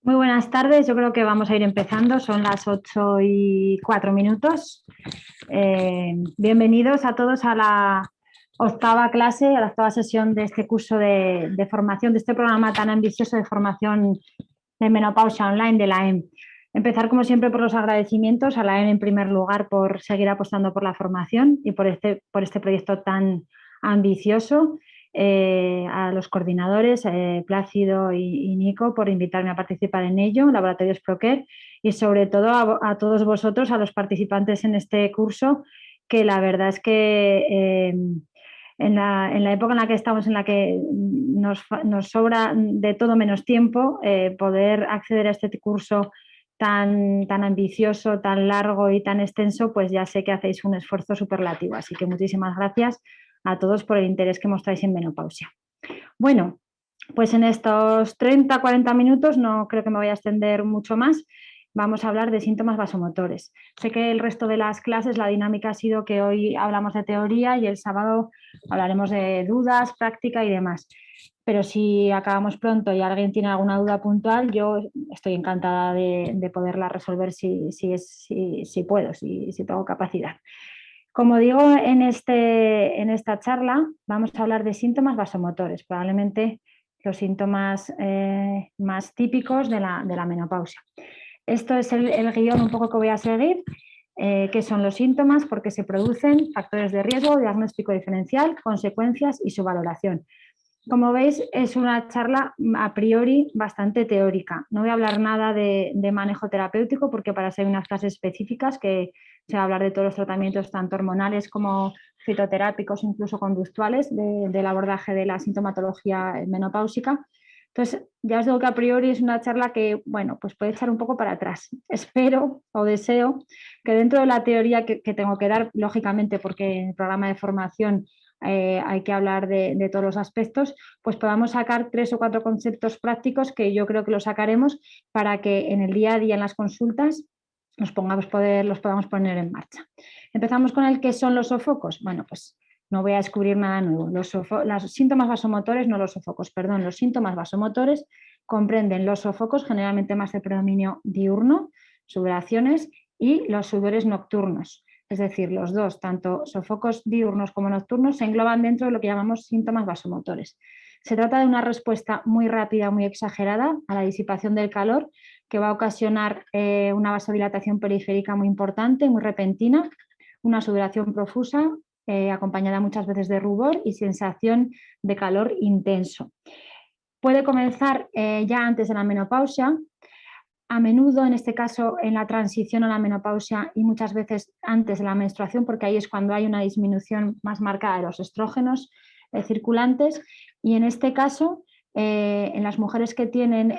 Muy buenas tardes, yo creo que vamos a ir empezando, son las 8:04. Bienvenidos a todos a la octava clase, a la octava sesión de este curso de formación, de este programa tan ambicioso de formación de menopausia online de la EM. Empezar como siempre por los agradecimientos a la EM en primer lugar por seguir apostando por la formación y por este proyecto tan ambicioso. A los coordinadores, Plácido y Nico, por invitarme a participar en ello, Laboratorios Proquer, y sobre todo a todos vosotros, a los participantes en este curso, que la verdad es que en la época en la que estamos, en la que nos sobra de todo menos tiempo, poder acceder a este curso tan ambicioso, tan largo y tan extenso, pues ya sé que hacéis un esfuerzo superlativo. Así que muchísimas gracias a todos por el interés que mostráis en menopausia. Bueno, pues en estos 30-40 minutos no creo que me vaya a extender mucho más. Vamos a hablar de síntomas vasomotores. Sé que el resto de las clases, la dinámica ha sido que hoy hablamos de teoría y el sábado hablaremos de dudas, práctica y demás. Pero si acabamos pronto y alguien tiene alguna duda puntual, yo estoy encantada de poderla resolver si puedo, si tengo capacidad. Como digo, en esta charla vamos a hablar de síntomas vasomotores, probablemente los síntomas más típicos de la menopausia. Esto es el guión un poco que voy a seguir, qué son los síntomas, por qué se producen, factores de riesgo, diagnóstico diferencial, consecuencias y su valoración. Como veis, es una charla a priori bastante teórica. No voy a hablar nada de manejo terapéutico porque para eso hay unas clases específicas que se va a hablar de todos los tratamientos, tanto hormonales como fitoterápicos, incluso conductuales, del abordaje de la sintomatología menopáusica. Entonces, ya os digo que a priori es una charla que, bueno, pues puede echar un poco para atrás. Espero o deseo que dentro de la teoría que tengo que dar, lógicamente, porque en el programa de formación hay que hablar de todos los aspectos, pues podamos sacar 3 o 4 conceptos prácticos que yo creo que los sacaremos para que en el día a día en las consultas los podamos poner en marcha. Empezamos con el que son los sofocos. Bueno, pues no voy a descubrir nada nuevo. Los síntomas vasomotores, no los sofocos, perdón, los síntomas vasomotores comprenden los sofocos, generalmente más de predominio diurno, sudoraciones, y los sudores nocturnos. Es decir, los dos, tanto sofocos diurnos como nocturnos, se engloban dentro de lo que llamamos síntomas vasomotores. Se trata de una respuesta muy rápida, muy exagerada a la disipación del calor, que va a ocasionar una vasodilatación periférica muy importante, muy repentina, una sudoración profusa, acompañada muchas veces de rubor y sensación de calor intenso. Puede comenzar ya antes de la menopausia, a menudo, en este caso, en la transición a la menopausia y muchas veces antes de la menstruación, porque ahí es cuando hay una disminución más marcada de los estrógenos circulantes. Y en este caso, en las mujeres que tienen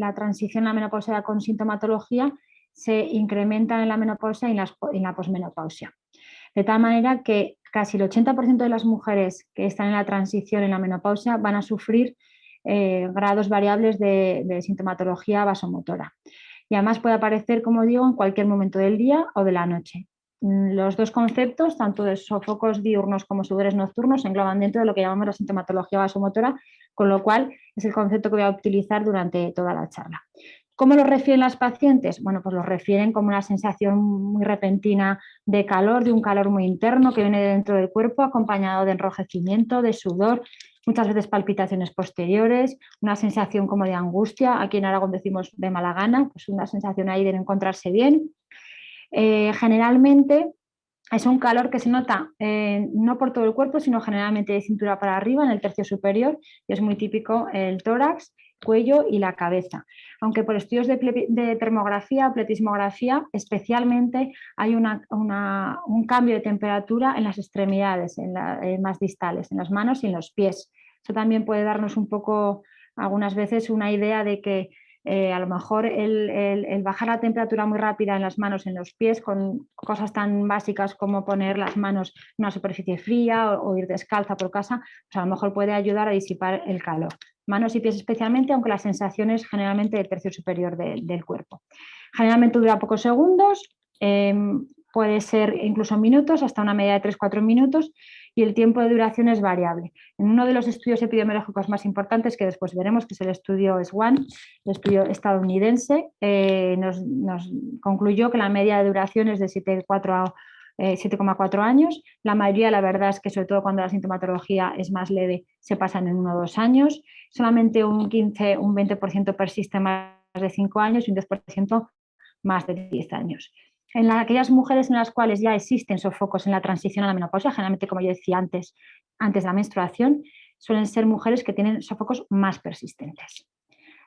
la transición a la menopausia con sintomatología, se incrementan en la menopausia y en la posmenopausia. De tal manera que casi el 80% de las mujeres que están en la transición en la menopausia van a sufrir grados variables de sintomatología vasomotora. Y además puede aparecer, como digo, en cualquier momento del día o de la noche. Los dos conceptos, tanto de sofocos diurnos como sudores nocturnos, se engloban dentro de lo que llamamos la sintomatología vasomotora, con lo cual es el concepto que voy a utilizar durante toda la charla. ¿Cómo lo refieren las pacientes? Bueno, pues lo refieren como una sensación muy repentina de calor, de un calor muy interno que viene de dentro del cuerpo, acompañado de enrojecimiento, de sudor, muchas veces palpitaciones posteriores, una sensación como de angustia, aquí en Aragón decimos de mala gana, pues una sensación ahí de no encontrarse bien. Generalmente es un calor que se nota no por todo el cuerpo, sino generalmente de cintura para arriba, en el tercio superior, y es muy típico el tórax, cuello y la cabeza. Aunque por estudios de termografía o pletismografía, especialmente hay un cambio de temperatura en las extremidades, más distales, en las manos y en los pies. Eso también puede darnos un poco, algunas veces, una idea de que a lo mejor el bajar la temperatura muy rápida en las manos, en los pies, con cosas tan básicas como poner las manos en una superficie fría o ir descalza por casa, pues a lo mejor puede ayudar a disipar el calor. Manos y pies especialmente, aunque la sensación es generalmente del tercio superior del cuerpo. Generalmente dura pocos segundos, puede ser incluso minutos, hasta una media de 3-4 minutos, y el tiempo de duración es variable. En uno de los estudios epidemiológicos más importantes, que después veremos, que es el estudio SWAN, el estudio estadounidense, nos concluyó que la media de duración es de 7,4 años. La mayoría, la verdad es que sobre todo cuando la sintomatología es más leve, se pasan en 1 o 2 años. Solamente un 15, un 20% persiste más de 5 años y un 10% más de 10 años. En aquellas mujeres en las cuales ya existen sofocos en la transición a la menopausia, generalmente, como yo decía antes de la menstruación, suelen ser mujeres que tienen sofocos más persistentes.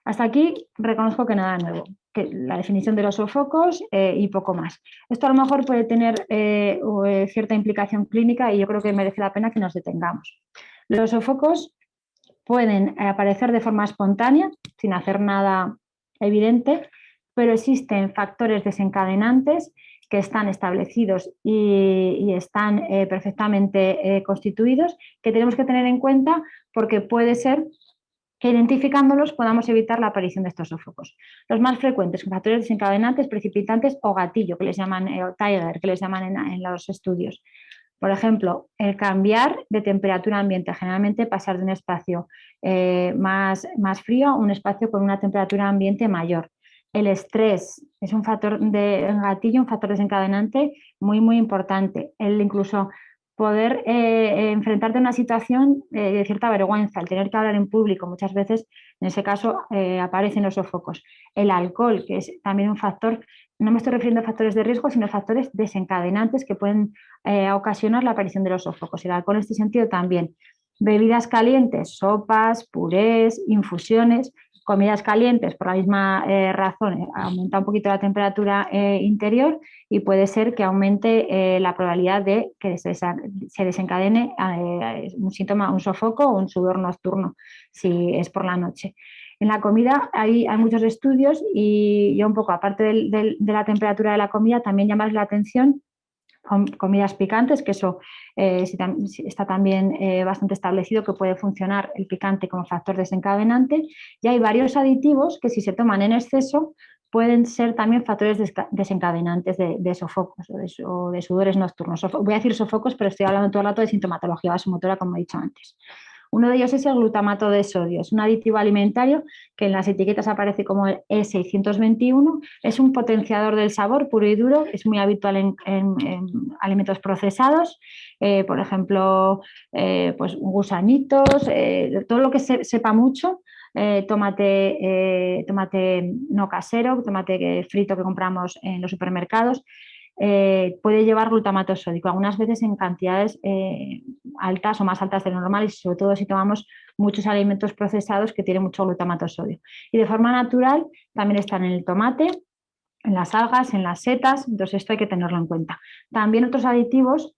Hasta aquí reconozco que nada nuevo, que la definición de los sofocos y poco más. Esto a lo mejor puede tener cierta implicación clínica y yo creo que merece la pena que nos detengamos. Los sofocos pueden aparecer de forma espontánea, sin hacer nada evidente, pero existen factores desencadenantes que están establecidos y están perfectamente constituidos, que tenemos que tener en cuenta porque puede ser que identificándolos podamos evitar la aparición de estos sofocos. Los más frecuentes son factores desencadenantes, precipitantes o gatillo, que les llaman, o trigger, que les llaman en los estudios. Por ejemplo, el cambiar de temperatura ambiente, generalmente pasar de un espacio más frío a un espacio con una temperatura ambiente mayor. El estrés es un factor de gatillo, un factor desencadenante muy importante. El incluso poder enfrentarte a una situación de cierta vergüenza, el tener que hablar en público, muchas veces en ese caso aparecen los sofocos. El alcohol, que es también un factor, no me estoy refiriendo a factores de riesgo, sino a factores desencadenantes que pueden ocasionar la aparición de los sofocos. El alcohol en este sentido también. Bebidas calientes, sopas, purés, infusiones, comidas calientes por la misma razón, aumenta un poquito la temperatura interior y puede ser que aumente la probabilidad de que se desencadene un síntoma, un sofoco o un sudor nocturno, si es por la noche. En la comida hay muchos estudios y yo un poco, aparte de la temperatura de la comida, también llamas la atención comidas picantes, que eso está también bastante establecido que puede funcionar el picante como factor desencadenante, y hay varios aditivos que si se toman en exceso pueden ser también factores desencadenantes de sofocos o de sudores nocturnos. Voy a decir sofocos, pero estoy hablando todo el rato de sintomatología vasomotora, como he dicho antes. Uno de ellos es el glutamato de sodio, es un aditivo alimentario que en las etiquetas aparece como el E621, es un potenciador del sabor puro y duro, es muy habitual en alimentos procesados, por ejemplo, pues gusanitos, todo lo que sepa mucho. Tomate no casero, tomate frito que compramos en los supermercados, puede llevar glutamato sódico, algunas veces en cantidades altas o más altas de lo normal, y sobre todo si tomamos muchos alimentos procesados que tienen mucho glutamato sódico. Y de forma natural también están en el tomate, en las algas, en las setas, entonces esto hay que tenerlo en cuenta. También otros aditivos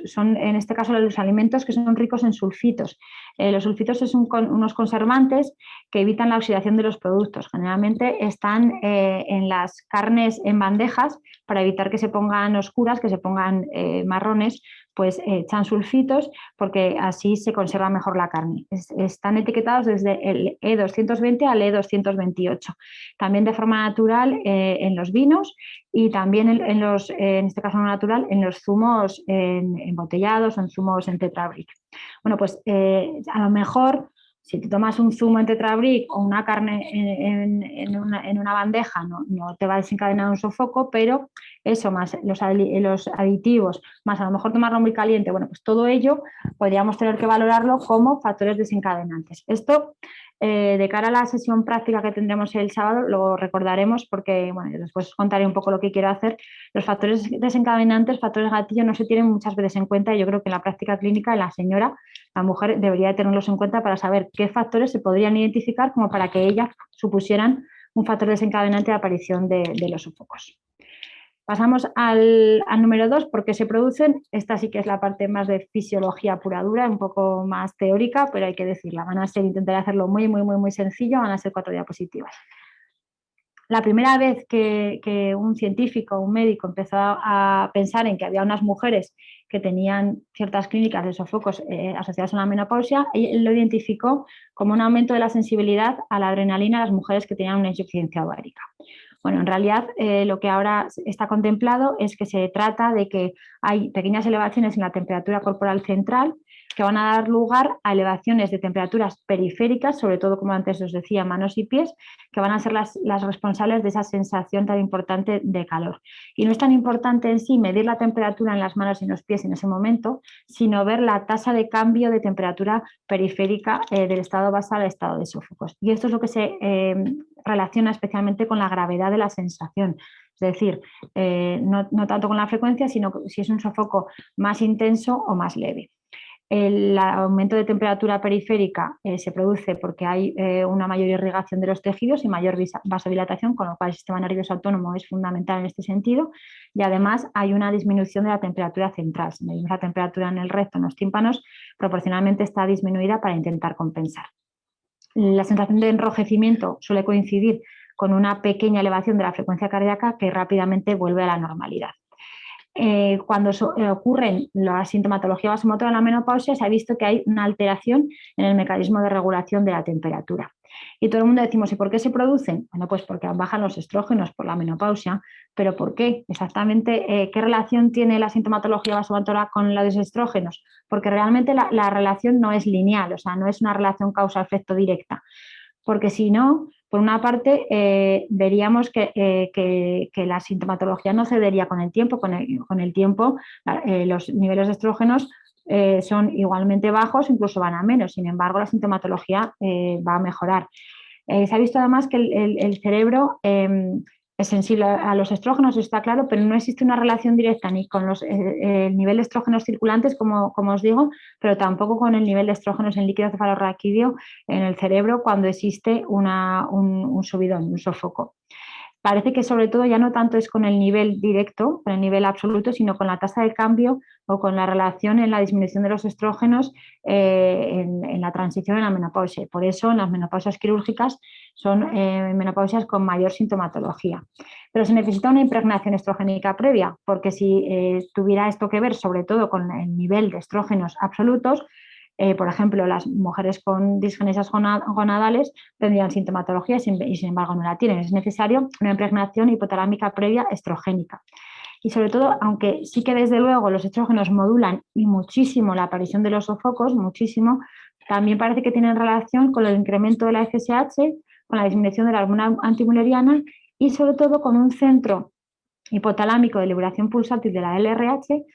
son, en este caso, los alimentos que son ricos en sulfitos. Los sulfitos son unos conservantes que evitan la oxidación de los productos. Generalmente están en las carnes en bandejas para evitar que se pongan oscuras, que se pongan marrones, pues echan sulfitos porque así se conserva mejor la carne. Están etiquetados desde el E220 al E228. También de forma natural en los vinos y también en este caso no natural, en los zumos embotellados o en zumos en tetrabric. Bueno, pues a lo mejor si te tomas un zumo en tetrabric o una carne en una bandeja no te va a desencadenar un sofoco, pero eso más los aditivos, más a lo mejor tomarlo muy caliente, bueno, pues todo ello podríamos tener que valorarlo como factores desencadenantes. Esto de cara a la sesión práctica que tendremos el sábado lo recordaremos porque, bueno, después os contaré un poco lo que quiero hacer. Los factores desencadenantes, factores gatillo no se tienen muchas veces en cuenta y yo creo que en la práctica clínica la mujer debería tenerlos en cuenta para saber qué factores se podrían identificar como para que ellas supusieran un factor desencadenante de aparición de los sofocos. Pasamos al número 2, ¿por qué se producen? Esta sí que es la parte más de fisiología pura dura, un poco más teórica, pero hay que decirla. Intentaré hacerlo muy sencillo, van a ser 4 diapositivas. La primera vez que un científico, un médico, empezó a pensar en que había unas mujeres que tenían ciertas clínicas de sofocos asociadas a la menopausia, él lo identificó como un aumento de la sensibilidad a la adrenalina de las mujeres que tenían una insuficiencia ovárica. Bueno, en realidad lo que ahora está contemplado es que se trata de que hay pequeñas elevaciones en la temperatura corporal central que van a dar lugar a elevaciones de temperaturas periféricas, sobre todo, como antes os decía, manos y pies, que van a ser las responsables de esa sensación tan importante de calor. Y no es tan importante en sí medir la temperatura en las manos y en los pies en ese momento, sino ver la tasa de cambio de temperatura periférica del estado basal al estado de sofocos. Y esto es lo que se relaciona especialmente con la gravedad de la sensación. Es decir, no tanto con la frecuencia, sino si es un sofoco más intenso o más leve. El aumento de temperatura periférica se produce porque hay una mayor irrigación de los tejidos y mayor vasodilatación, con lo cual el sistema nervioso autónomo es fundamental en este sentido, y además hay una disminución de la temperatura central. Si medimos la temperatura en el recto, en los tímpanos, proporcionalmente está disminuida para intentar compensar. La sensación de enrojecimiento suele coincidir con una pequeña elevación de la frecuencia cardíaca que rápidamente vuelve a la normalidad. Cuando ocurren la sintomatología vasomotora en la menopausia, se ha visto que hay una alteración en el mecanismo de regulación de la temperatura. Y todo el mundo decimos, ¿y por qué se producen? Bueno, pues porque bajan los estrógenos por la menopausia, pero ¿por qué? Exactamente, ¿qué relación tiene la sintomatología vasomotora con los estrógenos? Porque realmente la relación no es lineal, o sea, no es una relación causa-efecto directa. Porque si no, por una parte, veríamos que la sintomatología no cedería con el tiempo. Con el tiempo, los niveles de estrógenos son igualmente bajos, incluso van a menos. Sin embargo, la sintomatología va a mejorar. Se ha visto además que el cerebro es sensible a los estrógenos, está claro, pero no existe una relación directa ni con el nivel de estrógenos circulantes, como os digo, pero tampoco con el nivel de estrógenos en líquido cefalorraquídeo en el cerebro cuando existe un subidón, un sofoco. Parece que sobre todo ya no tanto es con el nivel directo, con el nivel absoluto, sino con la tasa de cambio o con la relación en la disminución de los estrógenos en la transición en la menopausia. Por eso en las menopausias quirúrgicas son menopausias con mayor sintomatología. Pero se necesita una impregnación estrogénica previa, porque si tuviera esto que ver sobre todo con el nivel de estrógenos absolutos, por ejemplo, las mujeres con disgenesias gonadales tendrían sintomatología y sin embargo no la tienen. Es necesario una impregnación hipotalámica previa estrogénica. Y sobre todo, aunque sí que desde luego los estrógenos modulan y muchísimo la aparición de los sofocos, muchísimo, también parece que tienen relación con el incremento de la FSH, con la disminución de la hormona antimuleriana y sobre todo con un centro hipotalámico de liberación pulsátil de la LRH,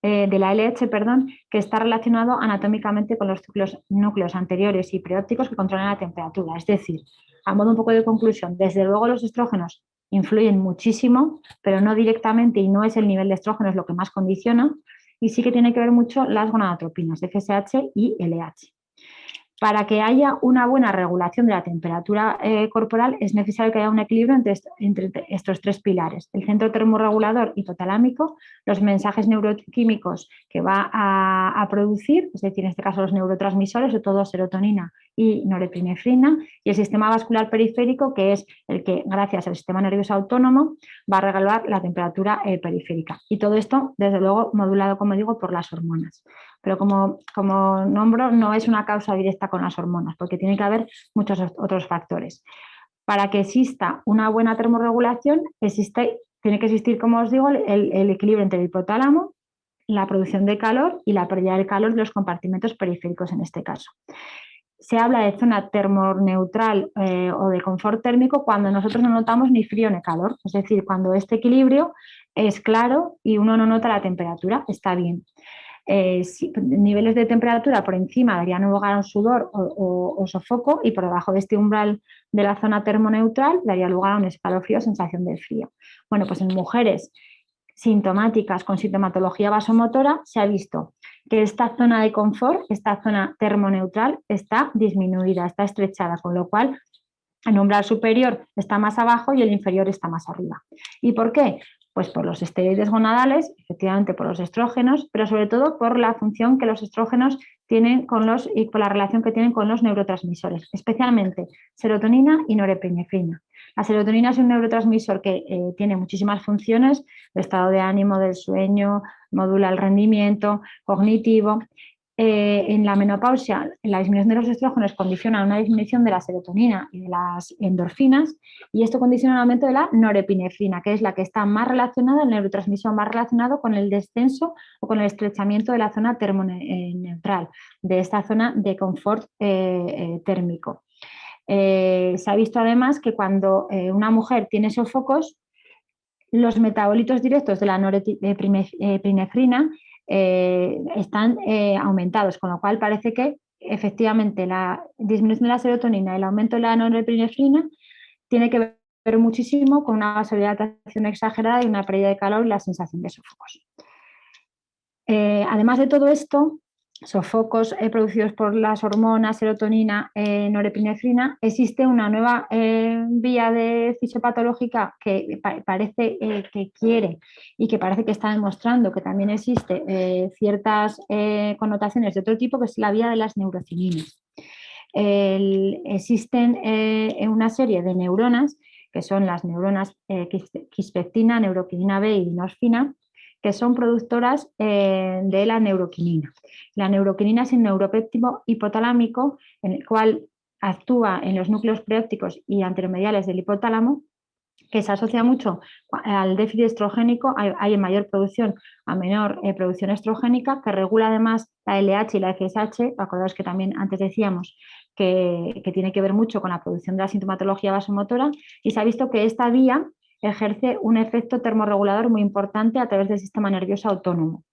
que está relacionado anatómicamente con los núcleos anteriores y preópticos que controlan la temperatura. Es decir, a modo un poco de conclusión, desde luego los estrógenos influyen muchísimo, pero no directamente y no es el nivel de estrógenos lo que más condiciona, y sí que tiene que ver mucho las gonadotropinas, FSH y LH. Para que haya una buena regulación de la temperatura corporal es necesario que haya un equilibrio entre estos tres pilares: el centro termorregulador hipotalámico, los mensajes neuroquímicos que va a producir, es decir, en este caso los neurotransmisores, sobre todo serotonina y norepinefrina, y el sistema vascular periférico, que es el que, gracias al sistema nervioso autónomo, va a regular la temperatura periférica. Y todo esto, desde luego, modulado, como digo, por las hormonas. Pero como nombro, no es una causa directa con las hormonas, porque tiene que haber muchos otros factores. Para que exista una buena termorregulación, tiene que existir, como os digo, el equilibrio entre el hipotálamo, la producción de calor y la pérdida de calor de los compartimentos periféricos en este caso. Se habla de zona termoneutral o de confort térmico cuando nosotros no notamos ni frío ni calor, es decir, cuando este equilibrio es claro y uno no nota la temperatura, está bien. Niveles de temperatura por encima darían lugar a un sudor o sofoco, y por debajo de este umbral de la zona termoneutral daría lugar a un escalofrío o sensación de frío. Bueno, pues en mujeres sintomáticas con sintomatología vasomotora se ha visto que esta zona de confort, esta zona termoneutral, está disminuida, está estrechada, con lo cual el umbral superior está más abajo y el inferior está más arriba. ¿Y por qué? Pues por los esteroides gonadales, efectivamente por los estrógenos, pero sobre todo por la función que los estrógenos tienen y por la relación que tienen con los neurotransmisores, especialmente serotonina y norepinefrina. La serotonina es un neurotransmisor que tiene muchísimas funciones: el estado de ánimo, del sueño, modula el rendimiento cognitivo, En la menopausia, la disminución de los estrógenos condiciona una disminución de la serotonina y de las endorfinas, y esto condiciona un aumento de la norepinefrina, que es la que está más relacionada, el neurotransmisor más relacionado con el descenso o con el estrechamiento de la zona termoneutral, de esta zona de confort térmico. Se ha visto además que cuando una mujer tiene sofocos, los metabolitos directos de la norepinefrina están aumentados, con lo cual parece que efectivamente la disminución de la serotonina y el aumento de la norepinefrina tiene que ver muchísimo con una vasodilatación exagerada y una pérdida de calor y la sensación de sofocos. Además de todo esto, sofocos producidos por las hormonas, serotonina, norepinefrina, existe una nueva vía de fisiopatológica que parece que quiere y que parece que está demostrando que también existe ciertas connotaciones de otro tipo, que es la vía de las neurocininas. Existen una serie de neuronas, que son las neuronas quispectina, neuroquinina B y dinosfina, que son productoras de la neuroquinina. La neuroquinina es un neuropéptido hipotalámico en el cual actúa en los núcleos preópticos y anteromediales del hipotálamo, que se asocia mucho al déficit estrogénico, hay mayor producción a menor producción estrogénica, que regula además la LH y la FSH. Acordaos que también antes decíamos que tiene que ver mucho con la producción de la sintomatología vasomotora, y se ha visto que esta vía ejerce un efecto termorregulador muy importante a través del sistema nervioso autónomo.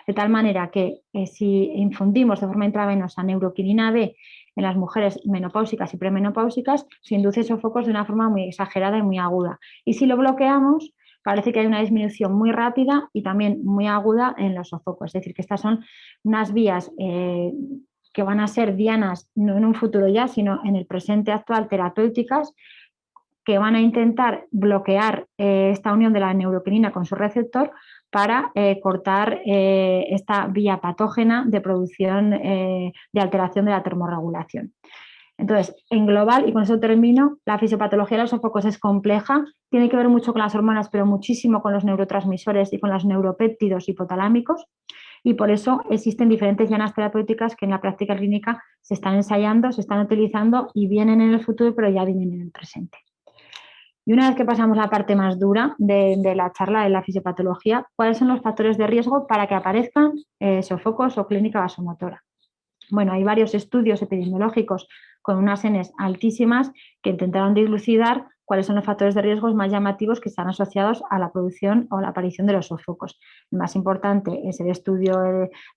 De tal manera que si infundimos de forma intravenosa neuroquinina B en las mujeres menopáusicas y premenopáusicas, se induce sofocos de una forma muy exagerada y muy aguda. Y si lo bloqueamos, parece que hay una disminución muy rápida y también muy aguda en los sofocos. Es decir, que estas son unas vías que van a ser dianas no en un futuro ya, sino en el presente actual, terapéuticas, que van a intentar bloquear esta unión de la neuroquinina con su receptor para cortar esta vía patógena de producción de alteración de la termorregulación. Entonces, en global, y con eso termino, la fisiopatología de los sofocos es compleja, tiene que ver mucho con las hormonas, pero muchísimo con los neurotransmisores y con los neuropéptidos hipotalámicos, y por eso existen diferentes llanas terapéuticas que en la práctica clínica se están ensayando, se están utilizando y vienen en el futuro, pero ya vienen en el presente. Y una vez que pasamos la parte más dura de la charla de la fisiopatología, ¿cuáles son los factores de riesgo para que aparezcan sofocos o clínica vasomotora? Bueno, hay varios estudios epidemiológicos con unas Ns altísimas que intentaron dilucidar cuáles son los factores de riesgo más llamativos que están asociados a la producción o la aparición de los sofocos. El más importante es el estudio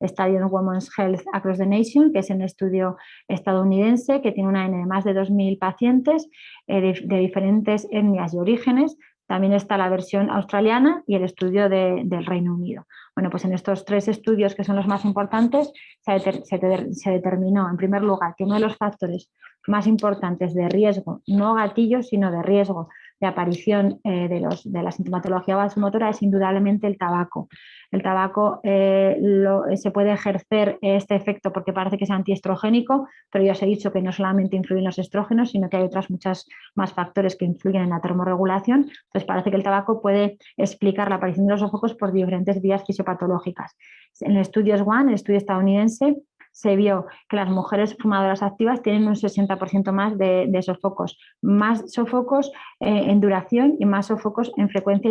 Study on Women's Health Across the Nation, que es un estudio estadounidense que tiene una N de más de 2.000 pacientes de diferentes etnias y orígenes. También está la versión australiana y el estudio del Reino Unido. Bueno, pues en estos tres estudios, que son los más importantes, se determinó, en primer lugar, que uno de los factores más importantes de riesgo, no gatillo, sino de riesgo de aparición de la sintomatología vasomotora es indudablemente el tabaco. El tabaco se puede ejercer este efecto porque parece que es antiestrogénico, pero ya os he dicho que no solamente influyen los estrógenos, sino que hay otras muchas más factores que influyen en la termorregulación. Entonces parece que el tabaco puede explicar la aparición de los sofocos por diferentes vías fisiopatológicas. En el estudio SWAN, el estudio estadounidense, se vio que las mujeres fumadoras activas tienen un 60% más de sofocos, más sofocos en duración y más sofocos en frecuencia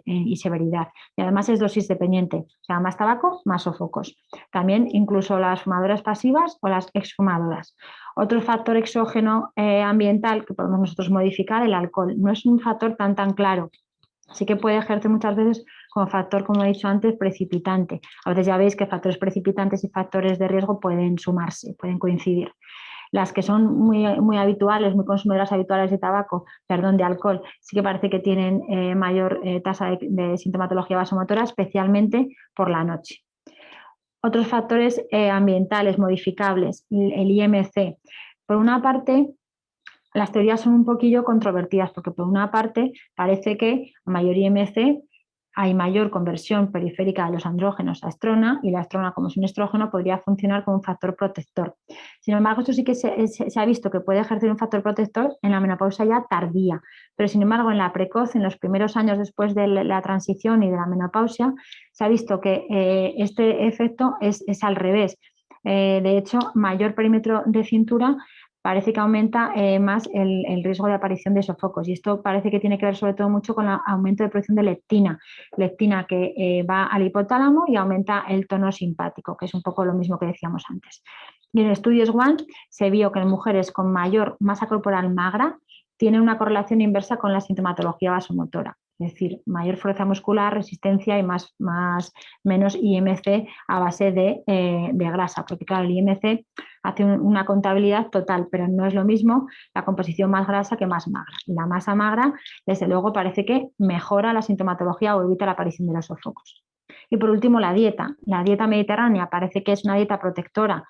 y severidad. Y además es dosis dependiente, o sea, más tabaco, más sofocos. También incluso las fumadoras pasivas o las exfumadoras. Otro factor exógeno ambiental que podemos nosotros modificar, el alcohol. No es un factor tan claro. Sí que puede ejercer muchas veces como factor, como he dicho antes, precipitante. A veces ya veis que factores precipitantes y factores de riesgo pueden sumarse, pueden coincidir. Las que son muy habituales, muy consumidoras habituales de tabaco, perdón, de alcohol, sí que parece que tienen mayor tasa de sintomatología vasomotora, especialmente por la noche. Otros factores ambientales modificables, el IMC. Por una parte, las teorías son un poquillo controvertidas porque por una parte parece que a mayor IMC hay mayor conversión periférica de los andrógenos a estrona, y la estrona, como es un estrógeno, podría funcionar como un factor protector. Sin embargo, esto sí que se ha visto que puede ejercer un factor protector en la menopausia ya tardía, pero sin embargo en la precoz, en los primeros años después de la transición y de la menopausia, se ha visto que este efecto es al revés. De hecho, mayor perímetro de cintura parece que aumenta más el riesgo de aparición de sofocos, y esto parece que tiene que ver sobre todo mucho con el aumento de producción de leptina que va al hipotálamo y aumenta el tono simpático, que es un poco lo mismo que decíamos antes. Y en estudios One se vio que en mujeres con mayor masa corporal magra tiene una correlación inversa con la sintomatología vasomotora, es decir, mayor fuerza muscular, resistencia y menos IMC a base de grasa, porque claro, el IMC hace una contabilidad total, pero no es lo mismo la composición más grasa que más magra. Y la masa magra, desde luego, parece que mejora la sintomatología o evita la aparición de los sofocos. Y por último, la dieta. La dieta mediterránea parece que es una dieta protectora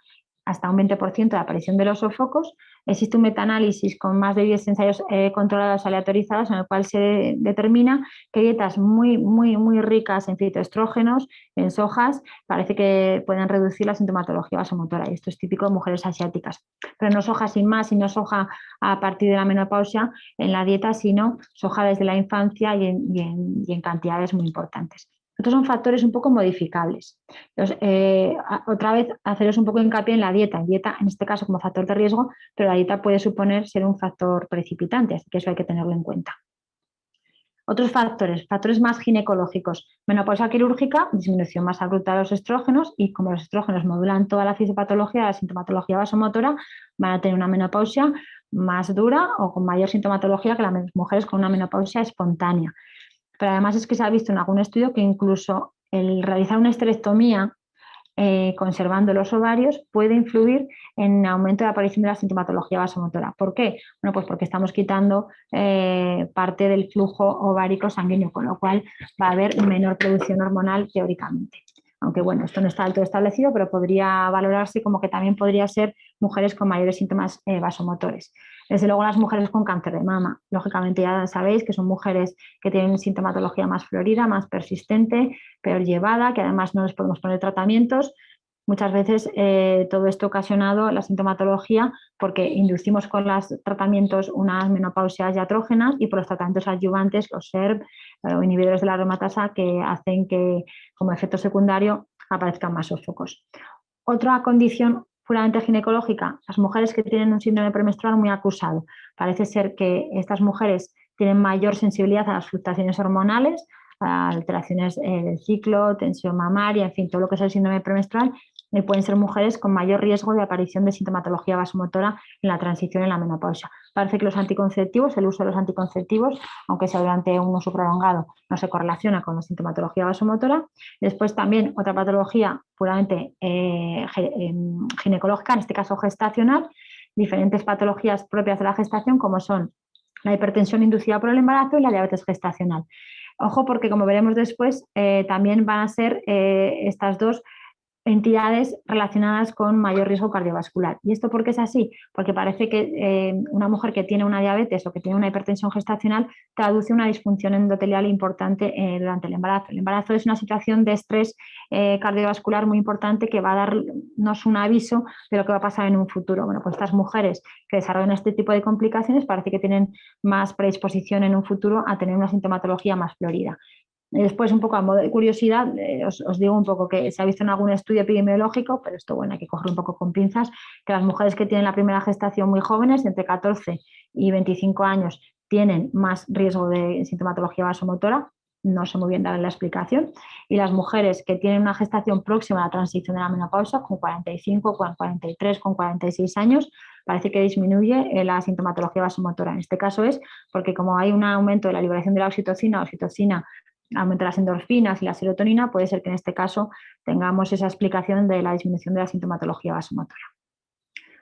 hasta un 20% de aparición de los sofocos. Existe un metaanálisis con más de 10 ensayos controlados aleatorizados en el cual se determina que dietas muy ricas en fitoestrógenos, en sojas, parece que pueden reducir la sintomatología vasomotora, y esto es típico de mujeres asiáticas. Pero no soja sin más y no soja a partir de la menopausia en la dieta, sino soja desde la infancia y en cantidades muy importantes. Estos son factores un poco modificables. Entonces, otra vez, haceros un poco hincapié en la dieta. Dieta, en este caso, como factor de riesgo, pero la dieta puede suponer ser un factor precipitante, así que eso hay que tenerlo en cuenta. Otros factores más ginecológicos. Menopausia quirúrgica, disminución más abrupta de los estrógenos, y como los estrógenos modulan toda la fisiopatología, la sintomatología vasomotora, van a tener una menopausia más dura o con mayor sintomatología que las mujeres con una menopausia espontánea. Pero además es que se ha visto en algún estudio que incluso el realizar una esterectomía conservando los ovarios puede influir en aumento de aparición de la sintomatología vasomotora. ¿Por qué? Bueno, pues porque estamos quitando parte del flujo ovárico sanguíneo, con lo cual va a haber menor producción hormonal teóricamente. Aunque bueno, esto no está del todo establecido, pero podría valorarse como que también podría ser mujeres con mayores síntomas vasomotores. Desde luego las mujeres con cáncer de mama, lógicamente ya sabéis que son mujeres que tienen sintomatología más florida, más persistente, peor llevada, que además no les podemos poner tratamientos. Muchas veces todo esto ocasionado la sintomatología porque inducimos con los tratamientos unas menopausias diatrógenas y por los tratamientos adyuvantes, los SERM o inhibidores de la aromatasa, que hacen que como efecto secundario aparezcan más sofocos. Otra condición puramente ginecológica, las mujeres que tienen un síndrome premenstrual muy acusado. Parece ser que estas mujeres tienen mayor sensibilidad a las fluctuaciones hormonales, a alteraciones del ciclo, tensión mamaria, en fin, todo lo que es el síndrome premenstrual, y pueden ser mujeres con mayor riesgo de aparición de sintomatología vasomotora en la transición en la menopausia. Parece que los anticonceptivos, el uso de los anticonceptivos, aunque sea durante un uso prolongado, no se correlaciona con la sintomatología vasomotora. Después también otra patología puramente ginecológica, en este caso gestacional, diferentes patologías propias de la gestación como son la hipertensión inducida por el embarazo y la diabetes gestacional. Ojo, porque como veremos después, también van a ser estas dos entidades relacionadas con mayor riesgo cardiovascular. ¿Y esto por qué es así? Porque parece que una mujer que tiene una diabetes o que tiene una hipertensión gestacional traduce una disfunción endotelial importante durante el embarazo. El embarazo es una situación de estrés cardiovascular muy importante que va a darnos un aviso de lo que va a pasar en un futuro. Bueno, pues estas mujeres que desarrollan este tipo de complicaciones parece que tienen más predisposición en un futuro a tener una sintomatología más florida. Y después, un poco a modo de curiosidad, os digo un poco que se ha visto en algún estudio epidemiológico, pero esto bueno, hay que coger un poco con pinzas, que las mujeres que tienen la primera gestación muy jóvenes, entre 14 y 25 años, tienen más riesgo de sintomatología vasomotora. No sé muy bien dar la explicación. Y las mujeres que tienen una gestación próxima a la transición de la menopausia, con 45, con 43, con 46 años, parece que disminuye la sintomatología vasomotora. En este caso es porque como hay un aumento de la liberación de la oxitocina aumenta las endorfinas y la serotonina, puede ser que en este caso tengamos esa explicación de la disminución de la sintomatología vasomotora.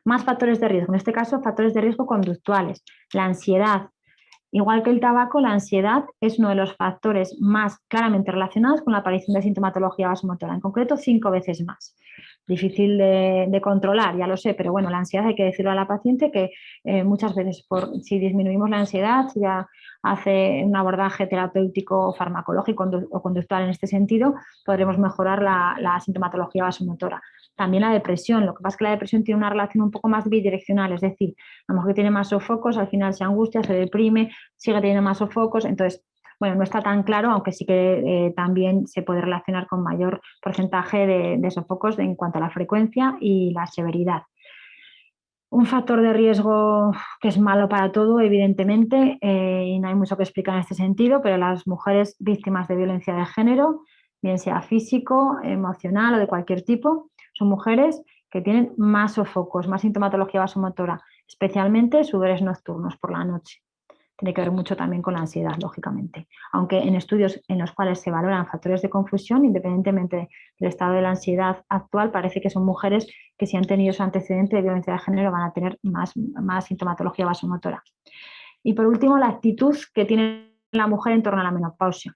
Más factores de riesgo, en este caso factores de riesgo conductuales, la ansiedad. Igual que el tabaco, la ansiedad es uno de los factores más claramente relacionados con la aparición de sintomatología vasomotora, en concreto 5 veces más. Difícil de controlar, ya lo sé, pero bueno, la ansiedad hay que decirlo a la paciente que muchas veces si disminuimos la ansiedad, si ya hace un abordaje terapéutico, farmacológico o conductual en este sentido, podremos mejorar la sintomatología vasomotora. También la depresión, lo que pasa es que la depresión tiene una relación un poco más bidireccional, es decir, a lo mejor que tiene más sofocos, al final se angustia, se deprime, sigue teniendo más sofocos, entonces Bueno, no está tan claro, aunque sí que también se puede relacionar con mayor porcentaje de sofocos en cuanto a la frecuencia y la severidad. Un factor de riesgo que es malo para todo, evidentemente, y no hay mucho que explicar en este sentido, pero las mujeres víctimas de violencia de género, bien sea físico, emocional o de cualquier tipo, son mujeres que tienen más sofocos, más sintomatología vasomotora, especialmente sudores nocturnos por la noche. Tiene que ver mucho también con la ansiedad, lógicamente. Aunque en estudios en los cuales se valoran factores de confusión, independientemente del estado de la ansiedad actual, parece que son mujeres que si han tenido su antecedente de violencia de género van a tener más sintomatología vasomotora. Y por último, la actitud que tiene la mujer en torno a la menopausia.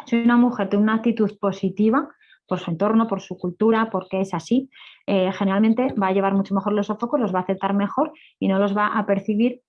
Si una mujer tiene una actitud positiva, por su entorno, por su cultura, porque es así, generalmente va a llevar mucho mejor los sofocos, los va a aceptar mejor y no los va a percibir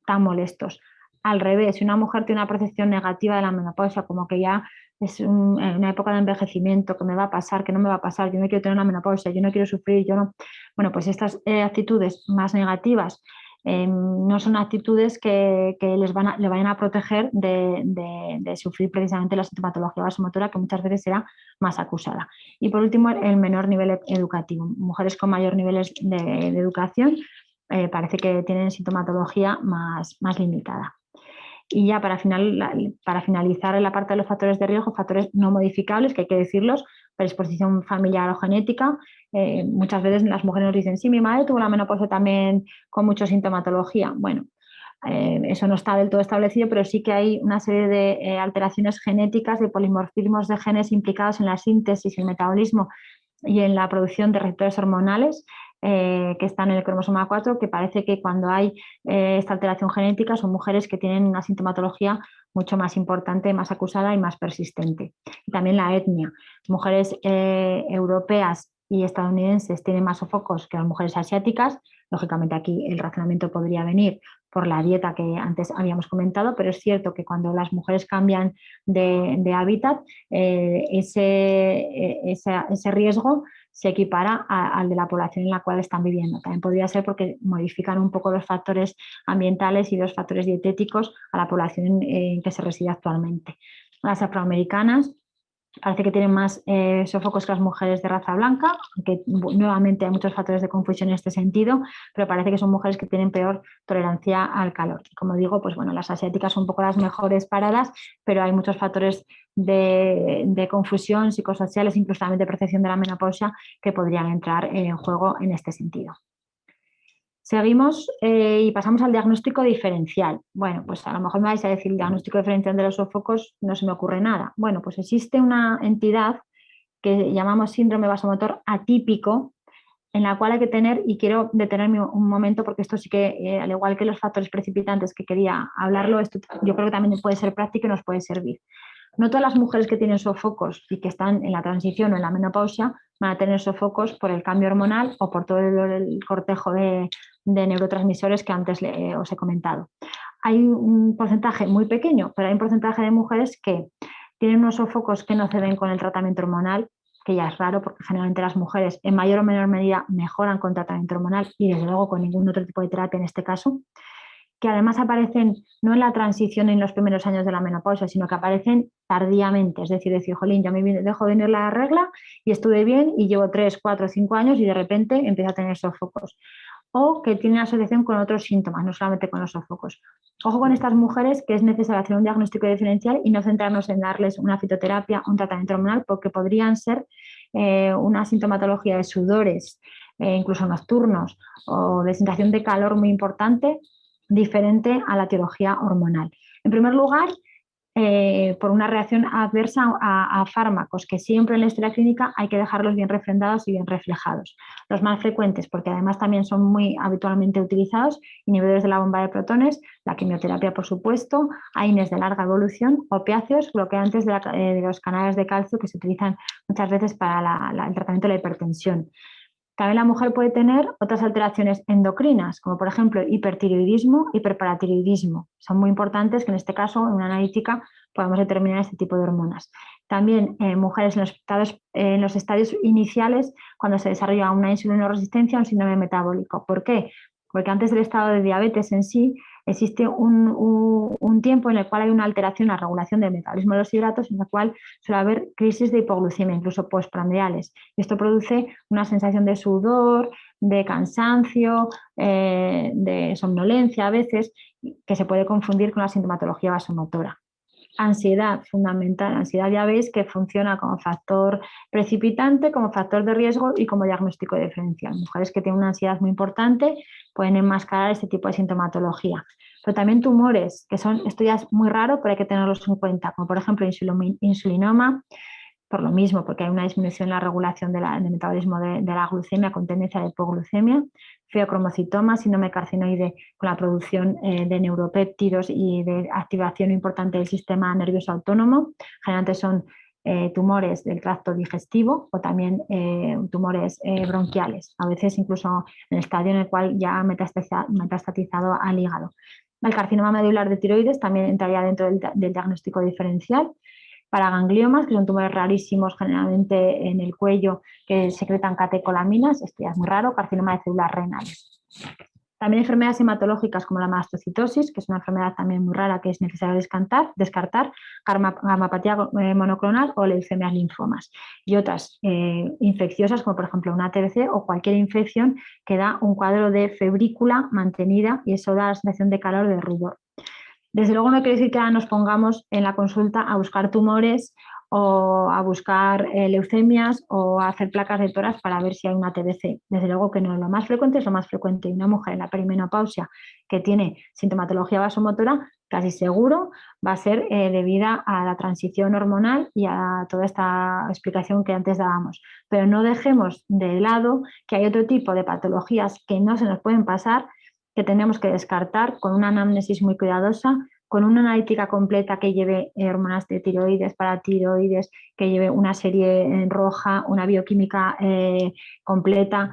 tan molestos. Al revés, si una mujer tiene una percepción negativa de la menopausia, como que ya es una época de envejecimiento, que me va a pasar, que no me va a pasar, yo no quiero tener una menopausia, yo no quiero sufrir, yo no. Bueno, pues estas actitudes más negativas no son actitudes que le vayan a proteger de sufrir precisamente la sintomatología vasomotora, que muchas veces será más acusada. Y por último, el menor nivel educativo. Mujeres con mayor niveles de educación parece que tienen sintomatología más limitada. Y ya para finalizar en la parte de los factores de riesgo, factores no modificables, que hay que decirlos, predisposición familiar o genética. Muchas veces las mujeres nos dicen, sí, mi madre tuvo la menopausia también con mucha sintomatología. Bueno, eso no está del todo establecido, pero sí que hay una serie de alteraciones genéticas, de polimorfismos de genes implicados en la síntesis, el metabolismo y en la producción de receptores hormonales que están en el cromosoma 4, que parece que cuando hay esta alteración genética son mujeres que tienen una sintomatología mucho más importante, más acusada y más persistente. Y también la etnia. Mujeres europeas y estadounidenses tienen más sofocos que las mujeres asiáticas. Lógicamente aquí el razonamiento podría venir por la dieta que antes habíamos comentado, pero es cierto que cuando las mujeres cambian de hábitat, ese riesgo se equipara al de la población en la cual están viviendo. También podría ser porque modifican un poco los factores ambientales y los factores dietéticos a la población en que se reside actualmente. Las afroamericanas parece que tienen más sofocos que las mujeres de raza blanca, aunque nuevamente hay muchos factores de confusión en este sentido, pero parece que son mujeres que tienen peor tolerancia al calor. Como digo, pues bueno, las asiáticas son un poco las mejores paradas, pero hay muchos factores de confusión psicosociales, incluso también de percepción de la menopausia, que podrían entrar en juego en este sentido. Seguimos y pasamos al diagnóstico diferencial. Bueno, pues a lo mejor me vais a decir, el diagnóstico diferencial de los sofocos no se me ocurre nada. Bueno, pues existe una entidad que llamamos síndrome vasomotor atípico, en la cual hay que tener, y quiero detenerme un momento porque esto sí que, al igual que los factores precipitantes que quería hablarlo, esto yo creo que también puede ser práctico y nos puede servir. No todas las mujeres que tienen sofocos y que están en la transición o en la menopausia van a tener sofocos por el cambio hormonal o por todo el cortejo de neurotransmisores que antes os he comentado. Hay un porcentaje muy pequeño, pero hay un porcentaje de mujeres que tienen unos sofocos que no ceden con el tratamiento hormonal, que ya es raro porque generalmente las mujeres en mayor o menor medida mejoran con tratamiento hormonal y desde luego con ningún otro tipo de terapia en este caso, que además aparecen no en la transición en los primeros años de la menopausia, sino que aparecen tardíamente, es decir, jolín, ya me dejo venir la regla y estuve bien y llevo 3, 4, 5 años y de repente empiezo a tener sofocos. O que tienen asociación con otros síntomas, no solamente con los sofocos. Ojo con estas mujeres, que es necesario hacer un diagnóstico diferencial y no centrarnos en darles una fitoterapia o un tratamiento hormonal, porque podrían ser una sintomatología de sudores, incluso nocturnos, o de sensación de calor muy importante, diferente a la etiología hormonal. En primer lugar, por una reacción adversa a fármacos, que siempre en la historia clínica hay que dejarlos bien refrendados y bien reflejados. Los más frecuentes, porque además también son muy habitualmente utilizados, inhibidores de la bomba de protones, la quimioterapia, por supuesto, AINES de larga evolución, opiáceos, bloqueantes de los canales de calcio que se utilizan muchas veces para el tratamiento de la hipertensión. También la mujer puede tener otras alteraciones endocrinas, como por ejemplo hipertiroidismo, hiperparatiroidismo. Son muy importantes que en este caso, en una analítica, podamos determinar este tipo de hormonas. También mujeres en los estadios iniciales, cuando se desarrolla una insulinoresistencia o un síndrome metabólico. ¿Por qué? Porque antes del estado de diabetes en sí, existe un tiempo en el cual hay una alteración en la regulación del metabolismo de los hidratos, en la cual suele haber crisis de hipoglucemia, incluso postprandiales. Esto produce una sensación de sudor, de cansancio, de somnolencia a veces, que se puede confundir con la sintomatología vasomotora. Ansiedad, fundamental. Ansiedad ya veis que funciona como factor precipitante, como factor de riesgo y como diagnóstico diferencial. Mujeres que tienen una ansiedad muy importante pueden enmascarar este tipo de sintomatología. Pero también tumores, que son, esto ya es muy raro, pero hay que tenerlos en cuenta, como por ejemplo insulinoma, por lo mismo, porque hay una disminución en la regulación del metabolismo de la glucemia con tendencia a la hipoglucemia, feocromocitoma, síndrome carcinoide con la producción de neuropéptidos y de activación importante del sistema nervioso autónomo. Generalmente son tumores del tracto digestivo o también tumores bronquiales, a veces incluso en el estadio en el cual ya ha metastatizado al hígado. El carcinoma medular de tiroides también entraría dentro del diagnóstico diferencial. Para gangliomas, que son tumores rarísimos generalmente en el cuello que secretan catecolaminas, esto ya es muy raro, carcinoma de células renales. También enfermedades hematológicas como la mastocitosis, que es una enfermedad también muy rara que es necesario descartar, gamapatía monoclonal o leucemias linfomas. Y otras infecciosas como por ejemplo una TBC o cualquier infección que da un cuadro de febrícula mantenida y eso da la sensación de calor, de rubor. Desde luego no quiere decir que ahora nos pongamos en la consulta a buscar tumores o a buscar leucemias o a hacer placas de tórax para ver si hay una TBC. Desde luego que no, lo más frecuente es lo más frecuente. Y una mujer en la perimenopausia que tiene sintomatología vasomotora, casi seguro va a ser debida a la transición hormonal y a toda esta explicación que antes dábamos. Pero no dejemos de lado que hay otro tipo de patologías que no se nos pueden pasar, que tenemos que descartar con una anamnesis muy cuidadosa, con una analítica completa que lleve hormonas de tiroides, paratiroides, que lleve una serie en roja, una bioquímica completa